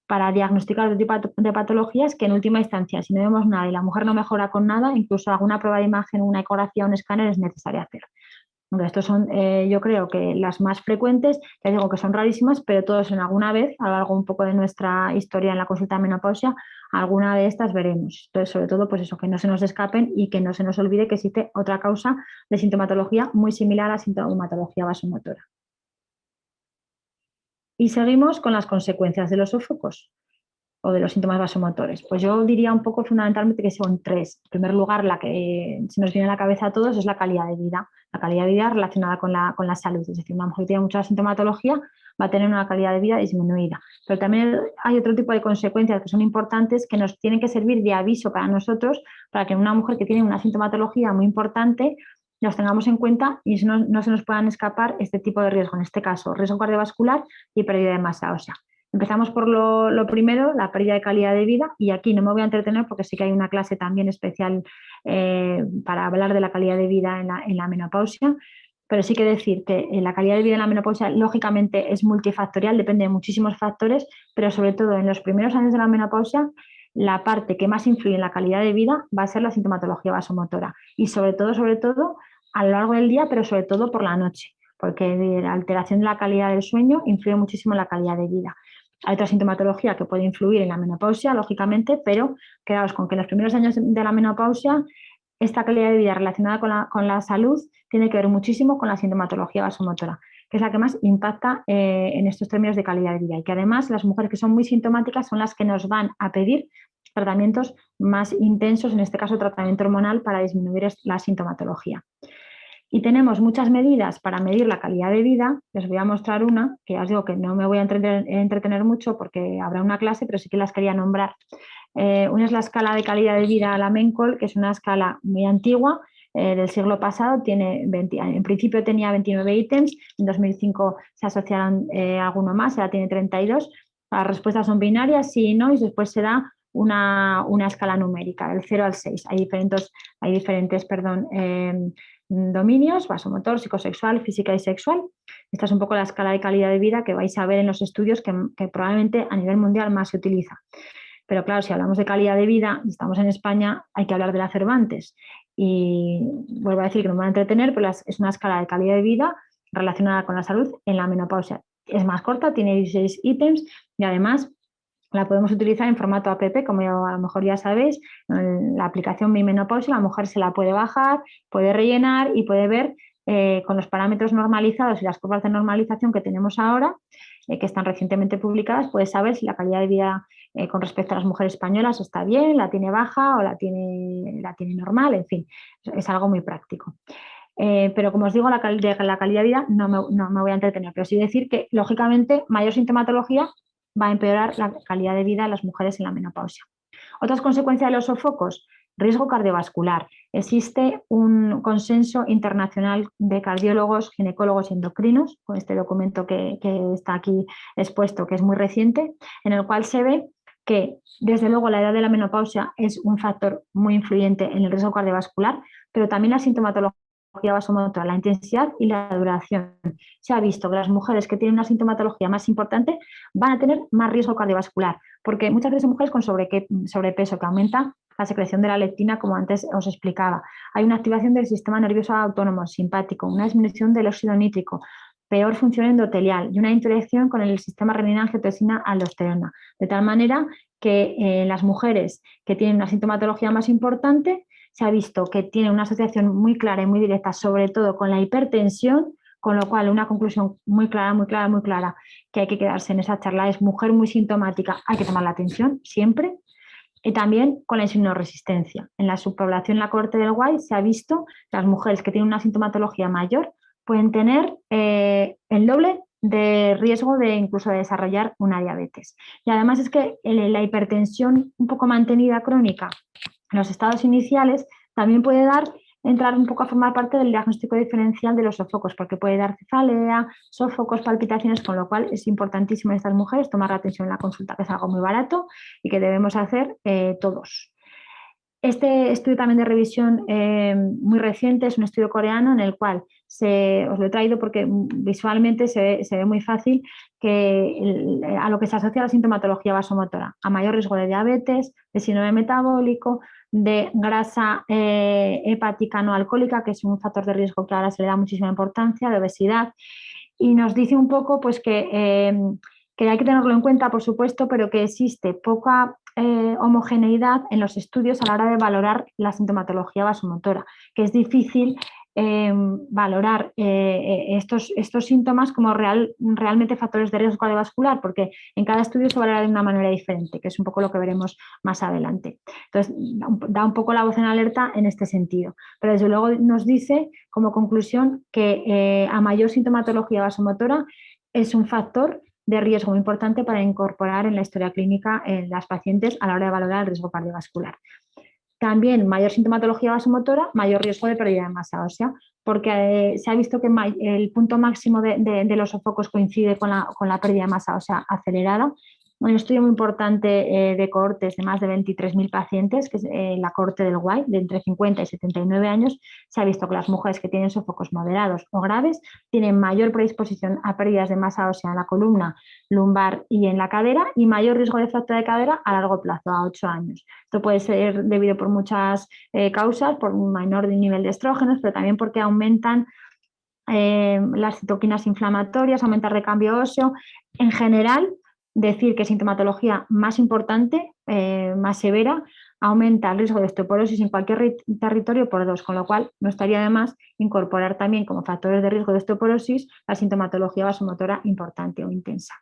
para diagnosticar otro tipo de patologías que en última instancia, si no vemos nada y la mujer no mejora con nada, incluso alguna prueba de imagen, una ecografía, un escáner es necesario hacer. Bueno, estos son, yo creo que las más frecuentes, ya digo que son rarísimas, pero todos en alguna vez, a lo largo un poco de nuestra historia en la consulta de menopausia, alguna de estas veremos. Entonces, sobre todo, pues eso, que no se nos escapen y que no se nos olvide que existe otra causa de sintomatología muy similar a la sintomatología vasomotora. Y seguimos con las consecuencias de los sofocos o de los síntomas vasomotores. Pues yo diría un poco fundamentalmente que son tres. En primer lugar, la que se nos viene a la cabeza a todos es la calidad de vida. La calidad de vida relacionada con la salud. Es decir, una mujer que tiene mucha sintomatología va a tener una calidad de vida disminuida. Pero también hay otro tipo de consecuencias que son importantes que nos tienen que servir de aviso para nosotros, para que una mujer que tiene una sintomatología muy importante los tengamos en cuenta y no se nos puedan escapar este tipo de riesgo. En este caso, riesgo cardiovascular y pérdida de masa ósea. Empezamos por lo primero, la pérdida de calidad de vida, y aquí no me voy a entretener porque sí que hay una clase también especial para hablar de la calidad de vida en la menopausia, pero sí que decir que la calidad de vida en la menopausia lógicamente es multifactorial, depende de muchísimos factores, pero sobre todo en los primeros años de la menopausia la parte que más influye en la calidad de vida va a ser la sintomatología vasomotora y sobre todo a lo largo del día, pero sobre todo por la noche, porque la alteración de la calidad del sueño influye muchísimo en la calidad de vida. Hay otra sintomatología que puede influir en la menopausia, lógicamente, pero quedaos con que en los primeros años de la menopausia esta calidad de vida relacionada con la salud tiene que ver muchísimo con la sintomatología vasomotora, que es la que más impacta en estos términos de calidad de vida y que además las mujeres que son muy sintomáticas son las que nos van a pedir tratamientos más intensos, en este caso tratamiento hormonal para disminuir la sintomatología. Y tenemos muchas medidas para medir la calidad de vida. Les voy a mostrar una, que os digo que no me voy a entretener mucho porque habrá una clase, pero sí que las quería nombrar. Una es la escala de calidad de vida, la MENCOL, que es una escala muy antigua, del siglo pasado. En principio tenía 29 ítems, en 2005 se asociaron alguno más, ahora tiene 32. Las respuestas son binarias, sí y no, y después se da una escala numérica, del 0 al 6. Hay diferentes dominios: vasomotor, psicosexual, física y sexual. Esta es un poco la escala de calidad de vida que vais a ver en los estudios que probablemente a nivel mundial más se utiliza. Pero claro, si hablamos de calidad de vida y estamos en España, hay que hablar de la Cervantes. Y vuelvo a decir que no me voy a entretener, pero es una escala de calidad de vida relacionada con la salud en la menopausia. Es más corta, tiene 16 ítems y además La podemos utilizar en formato app, como a lo mejor ya sabéis, en la aplicación Mi Menopausia, la mujer se la puede bajar, puede rellenar y puede ver con los parámetros normalizados y las curvas de normalización que tenemos ahora, que están recientemente publicadas, puede saber si la calidad de vida con respecto a las mujeres españolas está bien, la tiene baja o la tiene normal, en fin, es algo muy práctico. Pero como os digo, la calidad de vida no me voy a entretener, pero sí decir que, lógicamente, mayor sintomatología va a empeorar la calidad de vida de las mujeres en la menopausia. Otras consecuencias de los sofocos, riesgo cardiovascular. Existe un consenso internacional de cardiólogos, ginecólogos y endocrinos, con este documento que está aquí expuesto, que es muy reciente, en el cual se ve que, desde luego, la edad de la menopausia es un factor muy influyente en el riesgo cardiovascular, pero también la sintomatología vasomotora, la intensidad y la duración. Se ha visto que las mujeres que tienen una sintomatología más importante van a tener más riesgo cardiovascular, porque muchas veces son mujeres con sobrepeso, que aumenta la secreción de la leptina, como antes os explicaba. Hay una activación del sistema nervioso autónomo simpático, una disminución del óxido nítrico, peor función endotelial y una interacción con el sistema renina-angiotensina-aldosterona, de tal manera que las mujeres que tienen una sintomatología más importante se ha visto que tiene una asociación muy clara y muy directa, sobre todo con la hipertensión, con lo cual una conclusión muy clara, muy clara, muy clara, que hay que quedarse en esa charla es: mujer muy sintomática, hay que tomar la atención siempre. Y también con la insulinoresistencia. En la subpoblación en la cohorte del Guay se ha visto que las mujeres que tienen una sintomatología mayor pueden tener el doble de riesgo de incluso de desarrollar una diabetes. Y además es que la hipertensión un poco mantenida crónica en los estados iniciales también puede entrar un poco a formar parte del diagnóstico diferencial de los sofocos, porque puede dar cefalea, sofocos, palpitaciones, con lo cual es importantísimo en estas mujeres tomar atención en la consulta, que es algo muy barato y que debemos hacer todos. Este estudio también de revisión muy reciente es un estudio coreano en el cual os lo he traído porque visualmente se ve muy fácil a lo que se asocia la sintomatología vasomotora, a mayor riesgo de diabetes, de síndrome metabólico, de grasa hepática no alcohólica, que es un factor de riesgo que ahora se le da muchísima importancia, de obesidad, y nos dice un poco pues que hay que tenerlo en cuenta, por supuesto, pero que existe poca homogeneidad en los estudios a la hora de valorar la sintomatología vasomotora, que es difícil valorar estos síntomas como realmente factores de riesgo cardiovascular, porque en cada estudio se valora de una manera diferente, que es un poco lo que veremos más adelante. Entonces, da un poco la voz en alerta en este sentido, pero desde luego nos dice como conclusión que a mayor sintomatología vasomotora es un factor de riesgo muy importante para incorporar en la historia clínica en las pacientes a la hora de valorar el riesgo cardiovascular. También mayor sintomatología vasomotora, mayor riesgo de pérdida de masa ósea, porque se ha visto que el punto máximo de los sofocos coincide con la pérdida de masa ósea acelerada. Un estudio muy importante de cohortes de más de 23.000 pacientes, que es la cohorte del Guay, de entre 50 y 79 años, se ha visto que las mujeres que tienen sofocos moderados o graves tienen mayor predisposición a pérdidas de masa ósea en la columna lumbar y en la cadera, y mayor riesgo de fractura de cadera a largo plazo, a 8 años. Esto puede ser debido por muchas causas, por un menor nivel de estrógenos, pero también porque aumentan las citoquinas inflamatorias, aumenta el recambio óseo. En general, decir que sintomatología más importante, más severa, aumenta el riesgo de osteoporosis en cualquier territorio por 2, con lo cual no estaría de más incorporar también como factores de riesgo de osteoporosis la sintomatología vasomotora importante o intensa.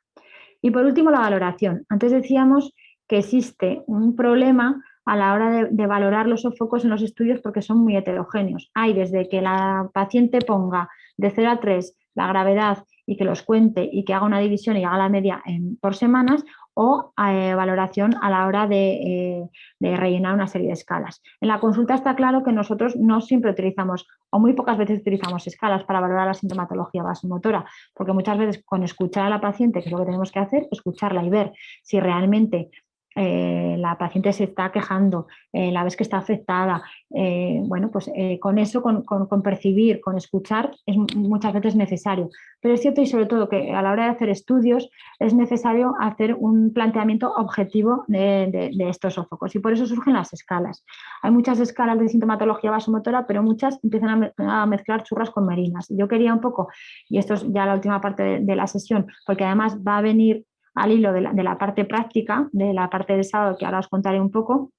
Y por último, la valoración. Antes decíamos que existe un problema a la hora de valorar los sofocos en los estudios porque son muy heterogéneos. Hay desde que la paciente ponga de 0 a 3 la gravedad y que los cuente y que haga una división y haga la media por semanas, o valoración a la hora de rellenar una serie de escalas. En la consulta está claro que nosotros no siempre utilizamos, o muy pocas veces utilizamos escalas para valorar la sintomatología vasomotora, porque muchas veces con escuchar a la paciente, que es lo que tenemos que hacer, escucharla y ver si realmente la paciente se está quejando, la ves que está afectada, bueno, pues con eso, con percibir, con escuchar, es muchas veces necesario. Pero es cierto, y sobre todo, que a la hora de hacer estudios es necesario hacer un planteamiento objetivo de estos sofocos, y por eso surgen las escalas. Hay muchas escalas de sintomatología vasomotora, pero muchas empiezan a mezclar churras con merinas. Yo quería un poco, y esto es ya la última parte de la sesión, porque además va a venir al hilo de la parte práctica, de la parte del sábado, que ahora os contaré un poco,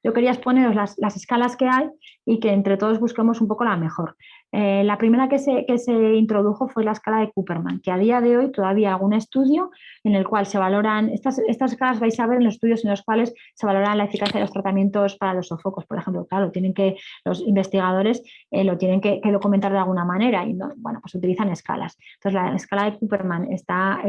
yo quería exponeros las escalas que hay y que entre todos busquemos un poco la mejor. La primera que se introdujo fue la escala de Cooperman, que a día de hoy todavía hay algún estudio en el cual se valoran, estas escalas vais a ver en los estudios en los cuales se valoran la eficacia de los tratamientos para los sofocos, por ejemplo, claro, los investigadores lo tienen que documentar de alguna manera y bueno, pues utilizan escalas. Entonces la escala de Cooperman está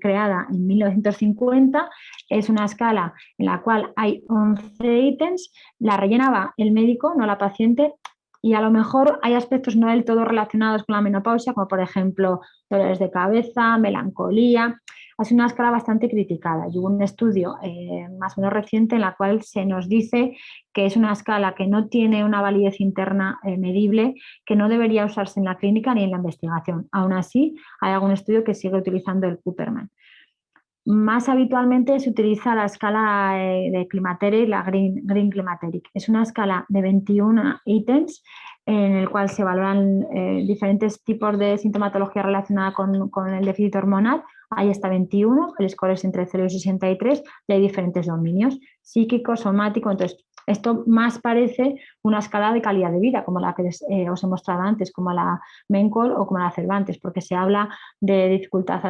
creada en 1950, es una escala en la cual hay 11 ítems, la rellenaba el médico, no la paciente, y a lo mejor hay aspectos no del todo relacionados con la menopausia, como por ejemplo dolores de cabeza, melancolía. Ha sido una escala bastante criticada y hubo un estudio más o menos reciente en la cual se nos dice que es una escala que no tiene una validez interna medible, que no debería usarse en la clínica ni en la investigación. Aún así, hay algún estudio que sigue utilizando el Cooperman. Más habitualmente se utiliza la escala de Climateric, la Green Climateric. Es una escala de 21 ítems en el cual se valoran diferentes tipos de sintomatología relacionada con el déficit hormonal. Ahí está 21, el score es entre 0 y 63 y hay diferentes dominios, psíquico, somático. Entonces, esto más parece una escala de calidad de vida, como la que os he mostrado antes, como la Mencol o como la Cervantes, porque se habla de dificultad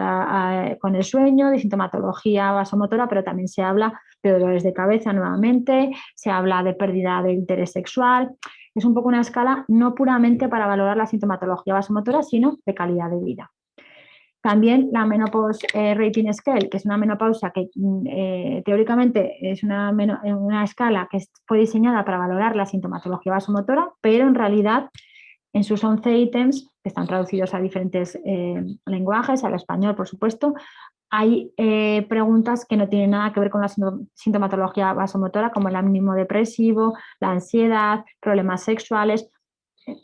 con el sueño, de sintomatología vasomotora, pero también se habla de dolores de cabeza nuevamente, se habla de pérdida de interés sexual. Es un poco una escala no puramente para valorar la sintomatología vasomotora, sino de calidad de vida. También la Menopause Rating Scale, que es una menopausia que teóricamente es una escala que fue diseñada para valorar la sintomatología vasomotora, pero en realidad en sus 11 ítems, que están traducidos a diferentes lenguajes, al español por supuesto, hay preguntas que no tienen nada que ver con la sintomatología vasomotora, como el ánimo depresivo, la ansiedad, problemas sexuales.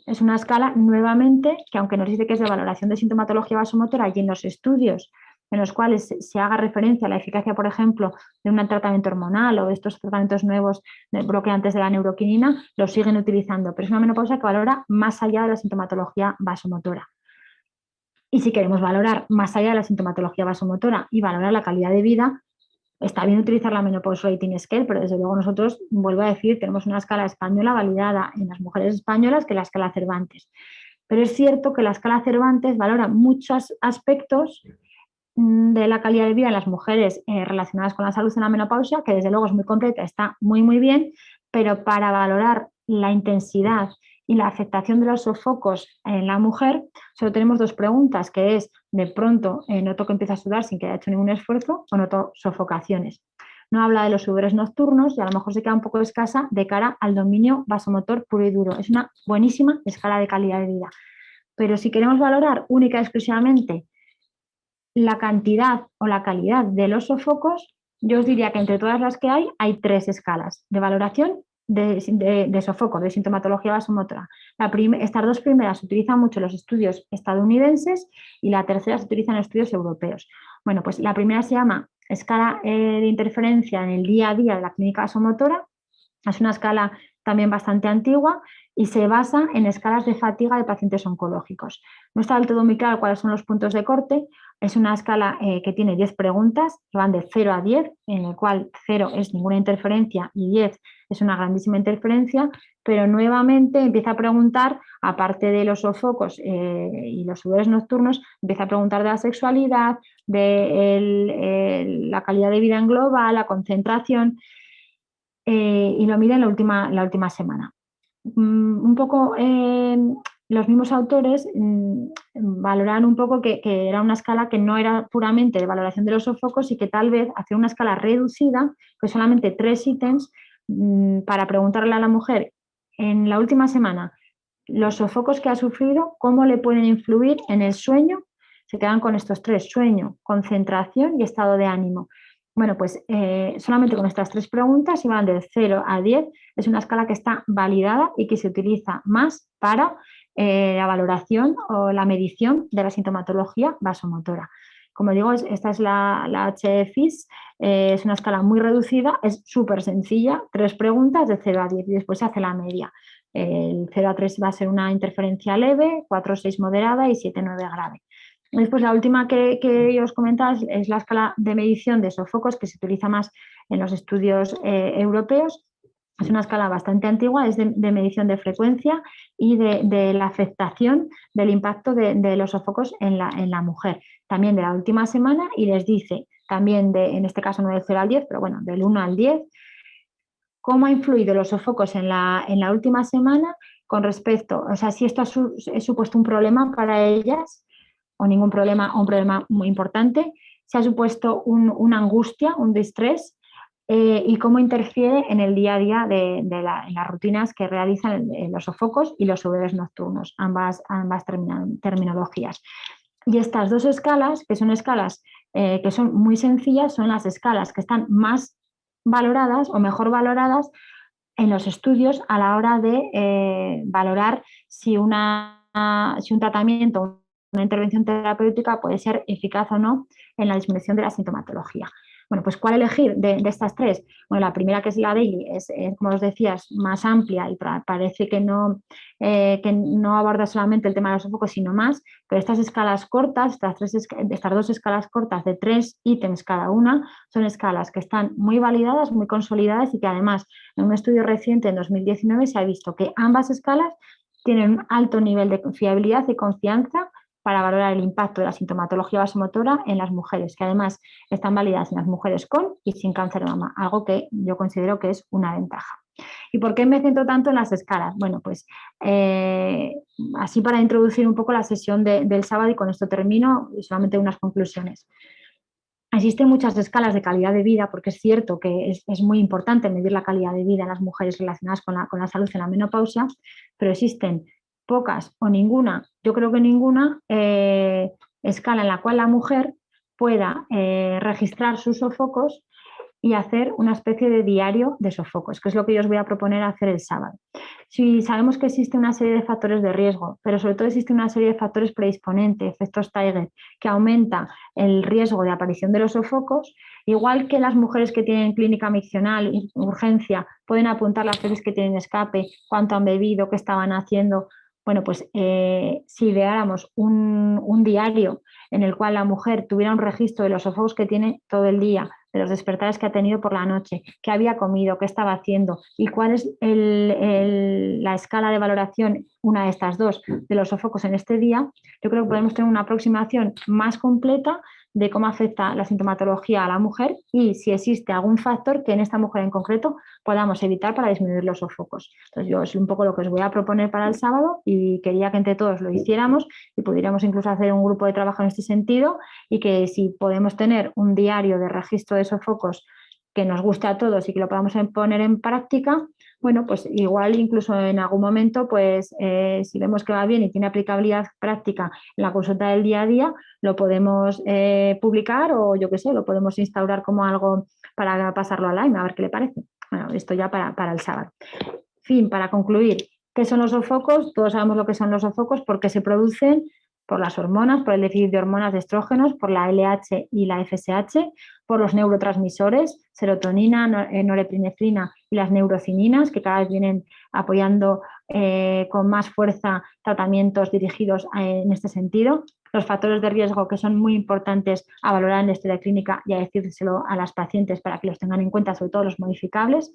Es una escala, nuevamente, que aunque nos dice que es de valoración de sintomatología vasomotora y en los estudios en los cuales se haga referencia a la eficacia, por ejemplo, de un tratamiento hormonal o de estos tratamientos nuevos bloqueantes de la neuroquinina, lo siguen utilizando, pero es una menopausia que valora más allá de la sintomatología vasomotora. Y si queremos valorar más allá de la sintomatología vasomotora y valorar la calidad de vida, está bien utilizar la Menopause Rating Scale, pero desde luego nosotros, vuelvo a decir, tenemos una escala española validada en las mujeres españolas que la escala Cervantes. Pero es cierto que la escala Cervantes valora muchos aspectos de la calidad de vida en las mujeres relacionadas con la salud en la menopausia, que desde luego es muy completa, está muy, muy bien, pero para valorar la intensidad y la afectación de los sofocos en la mujer, solo tenemos dos preguntas, que es, de pronto noto que empieza a sudar sin que haya hecho ningún esfuerzo o noto sofocaciones. No habla de los sudores nocturnos y a lo mejor se queda un poco escasa de cara al dominio vasomotor puro y duro. Es una buenísima escala de calidad de vida. Pero si queremos valorar única y exclusivamente la cantidad o la calidad de los sofocos, yo os diría que entre todas las que hay tres escalas de valoración de sofocos, de sintomatología vasomotora. Estas dos primeras se utilizan mucho en los estudios estadounidenses y la tercera se utiliza en estudios europeos. Bueno, pues la primera se llama escala de interferencia en el día a día de la clínica vasomotora. Es una escala también bastante antigua y se basa en escalas de fatiga de pacientes oncológicos. No está del todo muy claro cuáles son los puntos de corte. Es una escala que tiene 10 preguntas, que van de 0 a 10, en el cual 0 es ninguna interferencia y 10 es una grandísima interferencia, pero nuevamente empieza a preguntar, aparte de los sofocos y los sudores nocturnos, empieza a preguntar de la sexualidad, de la calidad de vida en global, la concentración, y lo mide en la última semana. Un poco los mismos autores valoran un poco que era una escala que no era puramente de valoración de los sofocos y que tal vez hacer una escala reducida, que solamente 3 ítems, para preguntarle a la mujer en la última semana los sofocos que ha sufrido, cómo le pueden influir en el sueño. Se quedan con estos 3: sueño, concentración y estado de ánimo. Bueno, pues solamente con estas 3 preguntas, y van de 0 a 10, es una escala que está validada y que se utiliza más para la valoración o la medición de la sintomatología vasomotora. Como digo, esta es la HFIS, es una escala muy reducida, es súper sencilla, 3 preguntas de 0 a 10 y después se hace la media. El 0 a 3 va a ser una interferencia leve, 4 a 6 moderada y 7 a 9 grave. Después, la última que os comentaba es la escala de medición de sofocos, que se utiliza más en los estudios europeos. Es una escala bastante antigua, es de medición de frecuencia y de la afectación del impacto de los sofocos en la mujer. También de la última semana, y les dice también, en este caso no del 0 al 10, pero bueno, del 1 al 10, cómo ha influido los sofocos en la última semana con respecto, o sea, si esto ha supuesto un problema para ellas o ningún problema, o un problema muy importante, si ha supuesto una angustia, un distrés, y cómo interfiere en el día a día en las rutinas que realizan los sofocos y los sudores nocturnos, ambas terminologías. Y estas dos escalas, que son escalas que son muy sencillas, son las escalas que están más valoradas o mejor valoradas en los estudios a la hora de valorar si un tratamiento, una intervención terapéutica puede ser eficaz o no en la disminución de la sintomatología. Bueno, pues ¿cuál elegir de estas tres? Bueno, la primera, que es la Daily, es, como os decía, es más amplia y parece que no aborda solamente el tema de los sofocos, sino más, pero estas escalas cortas, estas dos escalas cortas de 3 ítems cada una, son escalas que están muy validadas, muy consolidadas, y que además en un estudio reciente en 2019 se ha visto que ambas escalas tienen un alto nivel de fiabilidad y confianza para valorar el impacto de la sintomatología vasomotora en las mujeres, que además están validadas en las mujeres con y sin cáncer de mama, algo que yo considero que es una ventaja. ¿Y por qué me centro tanto en las escalas? Bueno, pues así, para introducir un poco la sesión del sábado, y con esto termino, y solamente unas conclusiones. Existen muchas escalas de calidad de vida, porque es cierto que es muy importante medir la calidad de vida en las mujeres relacionadas con la salud en la menopausia, pero existen pocas o ninguna, yo creo que ninguna, escala en la cual la mujer pueda registrar sus sofocos y hacer una especie de diario de sofocos, que es lo que yo os voy a proponer hacer el sábado. Si sabemos que existe una serie de factores de riesgo, pero sobre todo existe una serie de factores predisponentes, efectos Tiger, que aumenta el riesgo de aparición de los sofocos, igual que las mujeres que tienen clínica miccional, urgencia, pueden apuntar las veces que tienen escape, cuánto han bebido, qué estaban haciendo. Bueno, pues si ideáramos un diario en el cual la mujer tuviera un registro de los sofocos que tiene todo el día, de los despertares que ha tenido por la noche, qué había comido, qué estaba haciendo y cuál es la escala de valoración, una de estas dos, de los sofocos en este día, yo creo que podemos tener una aproximación más completa de cómo afecta la sintomatología a la mujer y si existe algún factor que en esta mujer en concreto podamos evitar para disminuir los sofocos. Entonces, yo es un poco lo que os voy a proponer para el sábado, y quería que entre todos lo hiciéramos y pudiéramos incluso hacer un grupo de trabajo en este sentido, y que si podemos tener un diario de registro de sofocos que nos guste a todos y que lo podamos poner en práctica, bueno, pues igual incluso en algún momento, pues si vemos que va bien y tiene aplicabilidad práctica en la consulta del día a día, lo podemos publicar, o yo qué sé, lo podemos instaurar como algo para pasarlo online, a ver qué le parece. Bueno, esto ya para el sábado. Fin, para concluir, ¿qué son los sofocos? Todos sabemos lo que son los sofocos, porque se producen por las hormonas, por el déficit de hormonas de estrógenos, por la LH y la FSH, por los neurotransmisores, serotonina, norepinefrina y las neurocininas, que cada vez vienen apoyando con más fuerza tratamientos dirigidos en este sentido. Los factores de riesgo, que son muy importantes a valorar en la historia clínica y a decírselo a las pacientes para que los tengan en cuenta, sobre todo los modificables.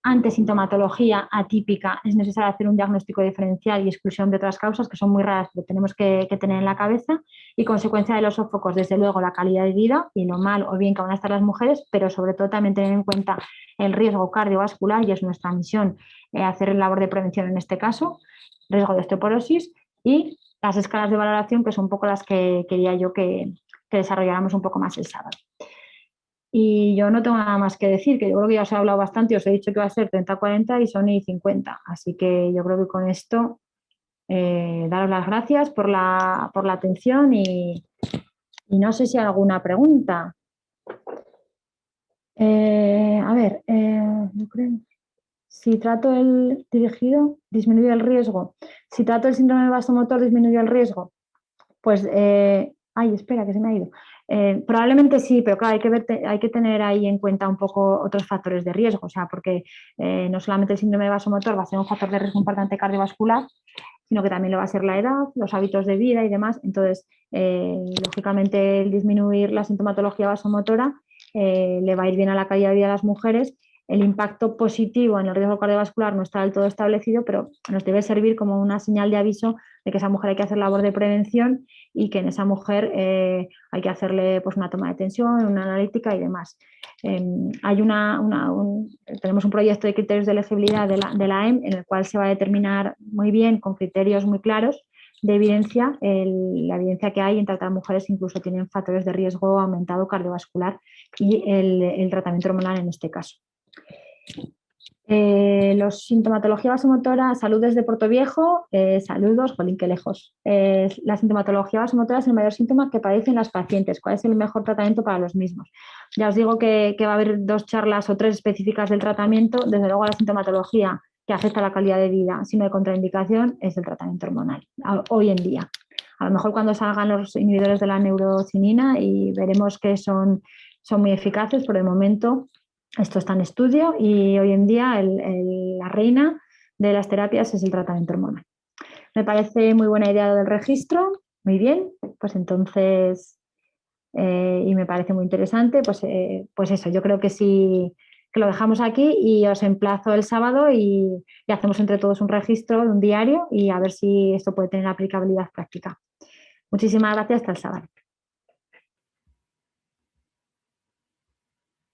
Ante sintomatología atípica es necesario hacer un diagnóstico diferencial y exclusión de otras causas que son muy raras, pero tenemos que tener en la cabeza. Y consecuencia de los sofocos, desde luego, la calidad de vida y lo mal o bien que van a estar las mujeres, pero sobre todo también tener en cuenta el riesgo cardiovascular, y es nuestra misión hacer labor de prevención en este caso, riesgo de osteoporosis, y las escalas de valoración, que son un poco las que quería yo que desarrolláramos un poco más el sábado. Y yo no tengo nada más que decir, que yo creo que ya os he hablado bastante, os he dicho que va a ser 30-40 y son y 50. Así que yo creo que con esto daros las gracias por la atención, y no sé si hay alguna pregunta. A ver, yo creo, si trato el dirigido, disminuye el riesgo. Si trato el síndrome vasomotor, disminuye el riesgo. Pues, ay, espera, que se me ha ido. Probablemente sí, pero claro, hay que tener ahí en cuenta un poco otros factores de riesgo, o sea, porque no solamente el síndrome vasomotor va a ser un factor de riesgo importante cardiovascular, sino que también lo va a ser la edad, los hábitos de vida y demás. Entonces, lógicamente, el disminuir la sintomatología vasomotora le va a ir bien a la calidad de vida de las mujeres. El impacto positivo en el riesgo cardiovascular no está del todo establecido, pero nos debe servir como una señal de aviso de que esa mujer hay que hacer labor de prevención y que en esa mujer hay que hacerle pues, una toma de tensión, una analítica y demás. Tenemos un proyecto de criterios de elegibilidad de la EM en el cual se va a determinar muy bien, con criterios muy claros de evidencia, la evidencia que hay en tratar mujeres incluso tienen factores de riesgo aumentado cardiovascular y el tratamiento hormonal en este caso. Los sintomatología vasomotora, salud desde Portoviejo, saludos, jolín, qué lejos. La sintomatología vasomotora es el mayor síntoma que padecen las pacientes. ¿Cuál es el mejor tratamiento para los mismos? Ya os digo que va a haber 2 charlas o 3 específicas del tratamiento. Desde luego la sintomatología que afecta a la calidad de vida, sino de contraindicación, es el tratamiento hormonal, hoy en día. A lo mejor cuando salgan los inhibidores de la neurocinina y veremos que son muy eficaces, por el momento esto está en estudio y hoy en día la reina de las terapias es el tratamiento hormonal. Me parece muy buena idea del registro, muy bien, pues entonces, y me parece muy interesante, pues eso, yo creo que sí, que lo dejamos aquí y os emplazo el sábado y hacemos entre todos un registro de un diario y a ver si esto puede tener aplicabilidad práctica. Muchísimas gracias, hasta el sábado.